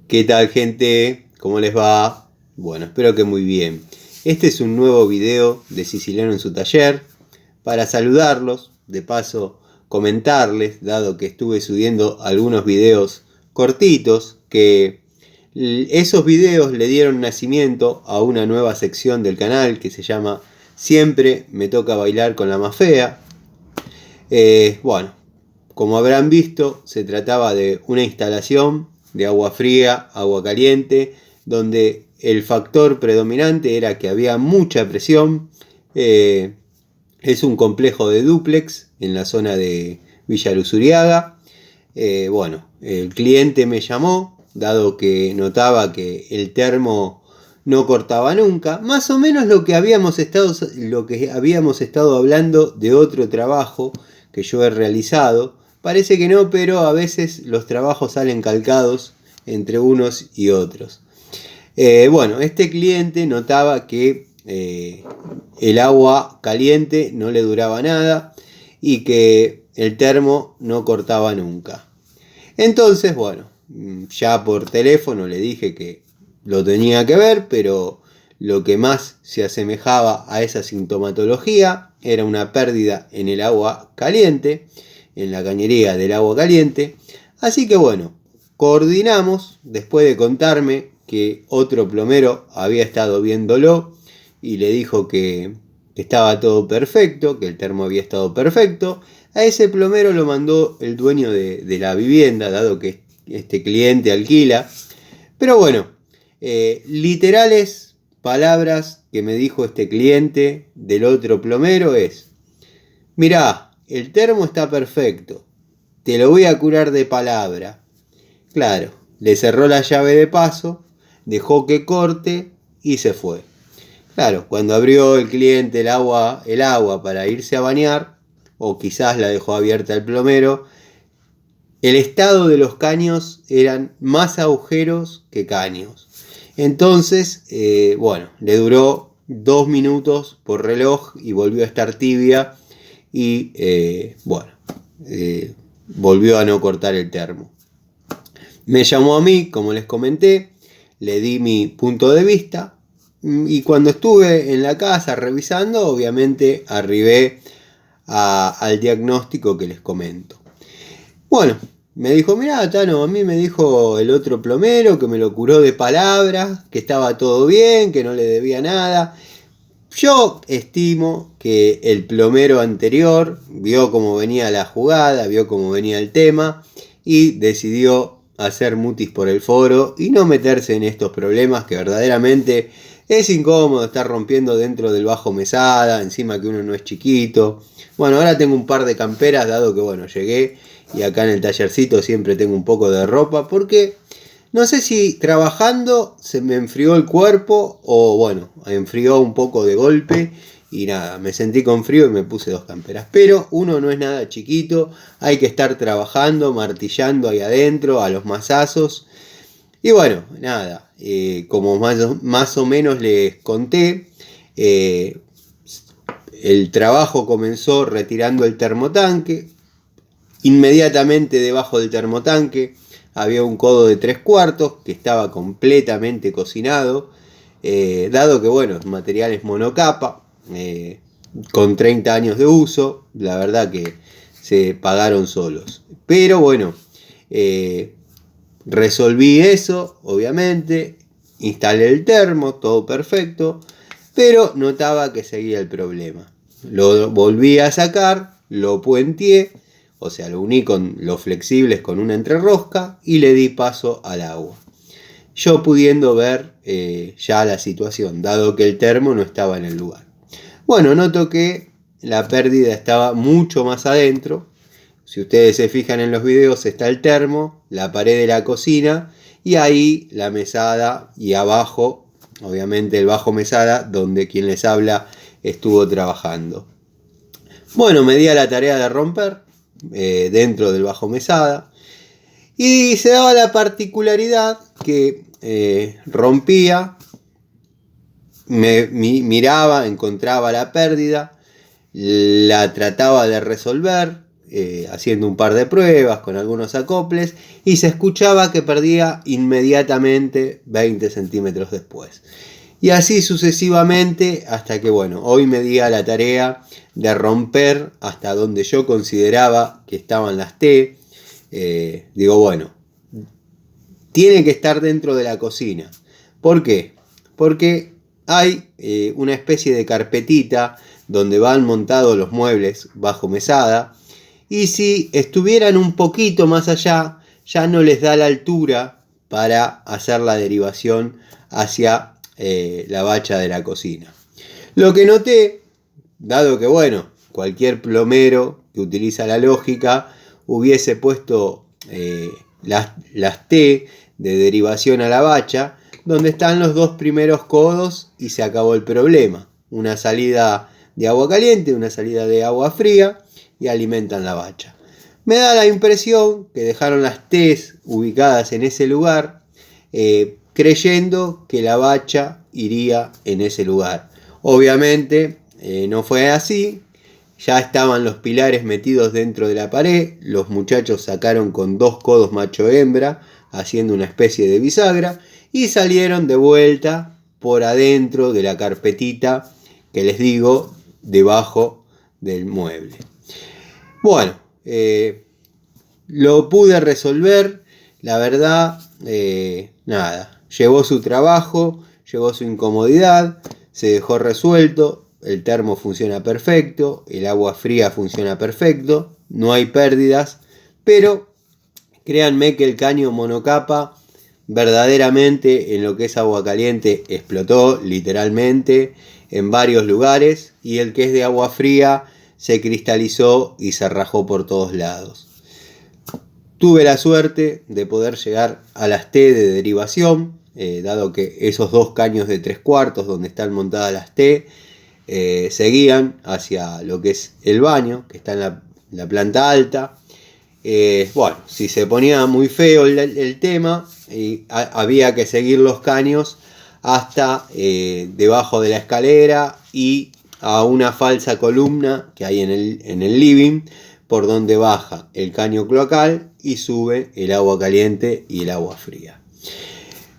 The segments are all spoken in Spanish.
¿Qué tal, gente? ¿Cómo les va? Bueno, espero que muy bien. Este es un nuevo video de Siciliano en su taller para saludarlos, de paso comentarles, dado que estuve subiendo algunos videos cortitos, que esos videos le dieron nacimiento a una nueva sección del canal que se llama Siempre me toca bailar con la más fea. Bueno, como habrán visto, se trataba de una instalación de agua fría, agua caliente, donde el factor predominante era que había mucha presión. Es un complejo de dúplex en la zona de Villa Luzuriaga. Bueno, el cliente me llamó, dado que notaba que el termo no cortaba nunca, más o menos lo que habíamos estado hablando de otro trabajo que yo he realizado. Parece que no, pero a veces los trabajos salen calcados entre unos y otros. Bueno, este cliente notaba que el agua caliente no le duraba nada y que el termo no cortaba nunca. Entonces, bueno, ya por teléfono le dije que lo tenía que ver, pero lo que más se asemejaba a esa sintomatología era una pérdida en el agua caliente, en la cañería del agua caliente. Así que bueno, coordinamos, después de contarme que otro plomero había estado viéndolo y le dijo que estaba todo perfecto, que el termo había estado perfecto. A ese plomero lo mandó el dueño de la vivienda, dado que este cliente alquila. Pero bueno, literales palabras que me dijo este cliente del otro plomero es: mirá, el termo está perfecto, te lo voy a curar de palabra. Claro, le cerró la llave de paso, dejó que corte y se fue. Claro, cuando abrió el cliente el agua para irse a bañar, o quizás la dejó abierta el plomero, el estado de los caños eran más agujeros que caños. Entonces, bueno, le duró 2 minutos por reloj y volvió a estar tibia y, volvió a no cortar el termo. Me llamó a mí, como les comenté, le di mi punto de vista y cuando estuve en la casa revisando, obviamente arribé al diagnóstico que les comento. Bueno, me dijo: mirá, Tano, a mí me dijo el otro plomero que me lo curó de palabras, que estaba todo bien, que no le debía nada. Yo estimo que el plomero anterior vio cómo venía la jugada, vio cómo venía el tema y decidió hacer mutis por el foro y no meterse en estos problemas que verdaderamente es incómodo estar rompiendo dentro del bajo mesada, encima que uno no es chiquito. Bueno, ahora tengo un par de camperas, dado que bueno, llegué y acá en el tallercito siempre tengo un poco de ropa, porque no sé si trabajando se me enfrió el cuerpo o bueno, enfrió un poco de golpe y nada, me sentí con frío y me puse 2 camperas. Pero uno no es nada chiquito, hay que estar trabajando, martillando ahí adentro a los mazazos. Y bueno, nada, como más o menos les conté, el trabajo comenzó retirando el termotanque. Inmediatamente debajo del termotanque había un codo de 3/4 que estaba completamente cocinado, dado que bueno, el material es monocapa, con 30 años de uso, la verdad que se pagaron solos. Pero bueno, resolví eso, obviamente, instalé el termo, todo perfecto, pero notaba que seguía el problema. Lo volví a sacar, lo puenteé, o sea, lo uní con los flexibles con una entrerosca y le di paso al agua. Yo pudiendo ver ya la situación, dado que el termo no estaba en el lugar. Bueno, noto que la pérdida estaba mucho más adentro. Si ustedes se fijan en los videos, está el termo, la pared de la cocina y ahí la mesada y abajo, obviamente el bajo mesada, donde quien les habla estuvo trabajando. Bueno, me di a la tarea de romper dentro del bajo mesada y se daba la particularidad que rompía, miraba, encontraba la pérdida, la trataba de resolver, haciendo un par de pruebas con algunos acoples y se escuchaba que perdía inmediatamente 20 centímetros después. Y así sucesivamente hasta que, bueno, hoy me di a la tarea de romper hasta donde yo consideraba que estaban las T. Digo, bueno, tiene que estar dentro de la cocina. ¿Por qué? Porque hay una especie de carpetita donde van montados los muebles bajo mesada, y si estuvieran un poquito más allá, ya no les da la altura para hacer la derivación hacia la bacha de la cocina. Lo que noté, dado que, bueno, cualquier plomero que utiliza la lógica hubiese puesto las T de derivación a la bacha, donde están los dos primeros codos, y se acabó el problema. Una salida de agua caliente, una salida de agua fría, y alimentan la bacha. Me da la impresión que dejaron las T's ubicadas en ese lugar, creyendo que la bacha iría en ese lugar. Obviamente no fue así. Ya estaban los pilares metidos dentro de la pared. Los muchachos sacaron con 2 codos macho-hembra, haciendo una especie de bisagra, y salieron de vuelta por adentro de la carpetita que les digo, debajo del mueble. Bueno, lo pude resolver. La verdad, nada, llevó su trabajo, llevó su incomodidad, se dejó resuelto. El termo funciona perfecto, el agua fría funciona perfecto, no hay pérdidas, pero créanme que el caño monocapa verdaderamente en lo que es agua caliente explotó literalmente en varios lugares, y el que es de agua fría se cristalizó y se rajó por todos lados. Tuve la suerte de poder llegar a las T de derivación, dado que esos 2 caños de 3/4 donde están montadas las T seguían hacia lo que es el baño, que está en la planta alta. Bueno, si se ponía muy feo el tema, había que seguir los caños hasta debajo de la escalera y a una falsa columna que hay en el living, por donde baja el caño cloacal y sube el agua caliente y el agua fría.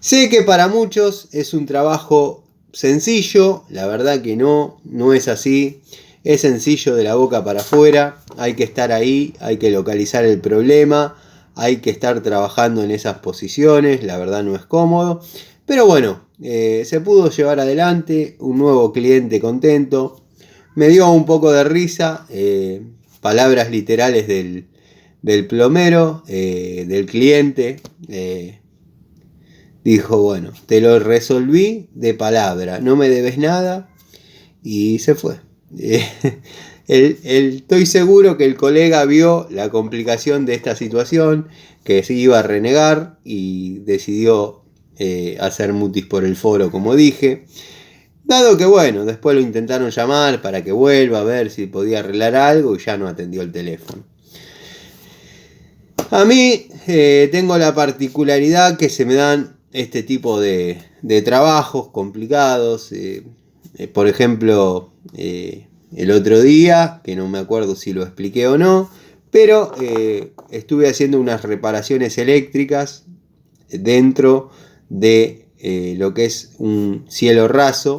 Sé que para muchos es un trabajo sencillo, la verdad que no es así. Es sencillo de la boca para afuera, hay que estar ahí, hay que localizar el problema, hay que estar trabajando en esas posiciones, la verdad no es cómodo, pero bueno, se pudo llevar adelante, un nuevo cliente contento. Me dio un poco de risa, palabras literales del plomero, del cliente. Dijo, bueno, te lo resolví de palabra, no me debes nada, y se fue. Estoy seguro que el colega vio la complicación de esta situación, que se iba a renegar y decidió hacer mutis por el foro, como dije. Dado que, bueno, después lo intentaron llamar para que vuelva a ver si podía arreglar algo, y ya no atendió el teléfono. A mí tengo la particularidad que se me dan este tipo de trabajos complicados. Por ejemplo, el otro día, que no me acuerdo si lo expliqué o no, pero estuve haciendo unas reparaciones eléctricas dentro de lo que es un cielo raso,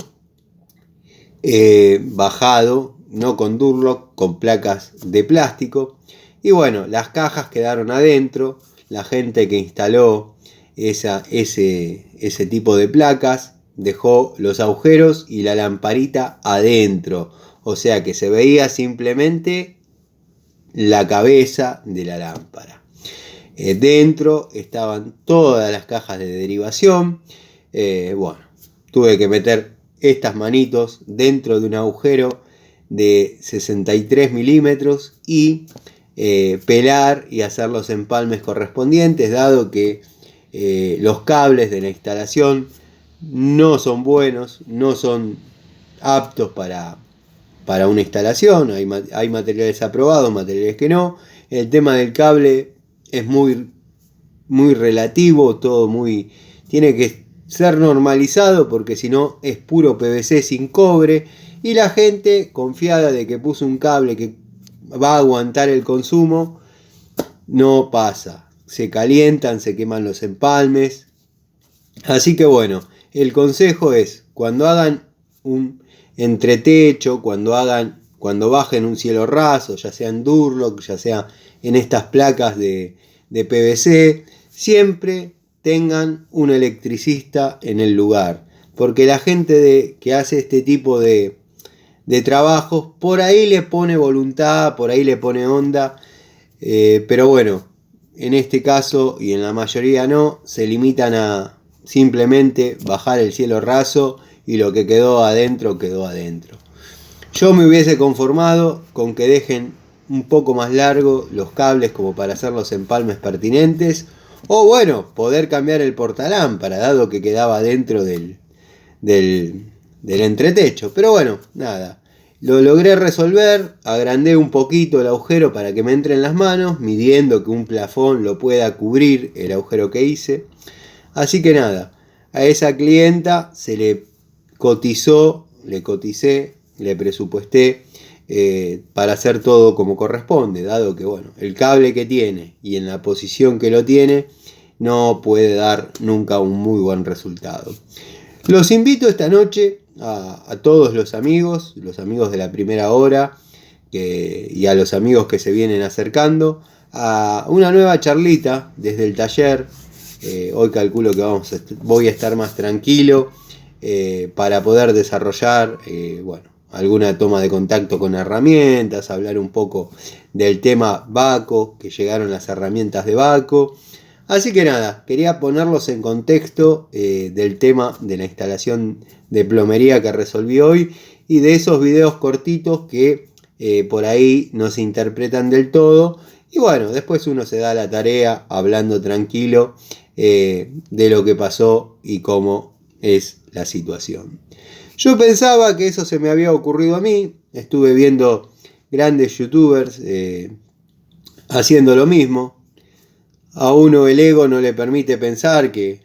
bajado, no con Durlock, con placas de plástico. Y bueno, las cajas quedaron adentro. La gente que instaló ese tipo de placas dejó los agujeros y la lamparita adentro, o sea que se veía simplemente la cabeza de la lámpara. Dentro estaban todas las cajas de derivación. Bueno, tuve que meter estas manitos dentro de un agujero de 63 milímetros y pelar y hacer los empalmes correspondientes, dado que los cables de la instalación no son buenos, no son aptos para una instalación. Hay materiales aprobados, materiales que no. El tema del cable es muy relativo, todo tiene que ser normalizado, porque si no es puro PVC sin cobre, y la gente confiada de que puso un cable que va a aguantar el consumo, no pasa. Se calientan, se queman los empalmes. Así que bueno, el consejo es, cuando hagan un entretecho, cuando bajen un cielo raso, ya sea en Durlock, ya sea en estas placas de PVC, siempre tengan un electricista en el lugar, porque la gente que hace este tipo de trabajos, por ahí le pone voluntad, por ahí le pone onda, pero bueno, en este caso y en la mayoría no, se limitan a simplemente bajar el cielo raso y lo que quedó adentro, quedó adentro. Yo me hubiese conformado con que dejen un poco más largo los cables como para hacer los empalmes pertinentes, o bueno, poder cambiar el portalámpara, dado que quedaba dentro del entretecho. Pero bueno, nada, lo logré resolver, agrandé un poquito el agujero para que me entre en las manos, midiendo que un plafón lo pueda cubrir el agujero que hice. Así que nada, a esa clienta se le coticé, le presupuesté para hacer todo como corresponde, dado que bueno, el cable que tiene y en la posición que lo tiene no puede dar nunca un muy buen resultado. Los invito esta noche a todos los amigos de la primera hora y a los amigos que se vienen acercando a una nueva charlita desde el taller. Hoy calculo que voy a estar más tranquilo para poder desarrollar alguna toma de contacto con herramientas, hablar un poco del tema Baco, que llegaron las herramientas de Baco. Así que nada, quería ponerlos en contexto del tema de la instalación de plomería que resolví hoy y de esos videos cortitos que por ahí no se interpretan del todo. Y bueno, después uno se da la tarea hablando tranquilo de lo que pasó y cómo es la situación. Yo pensaba que eso se me había ocurrido a mí, estuve viendo grandes youtubers haciendo lo mismo. A uno el ego no le permite pensar que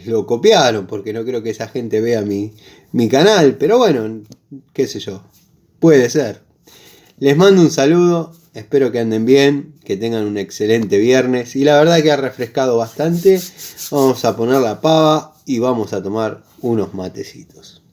lo copiaron, porque no creo que esa gente vea mi canal, pero bueno, qué sé yo, puede ser. Les mando un saludo, espero que anden bien, que tengan un excelente viernes y la verdad que ha refrescado bastante. Vamos a poner la pava y vamos a tomar unos matecitos.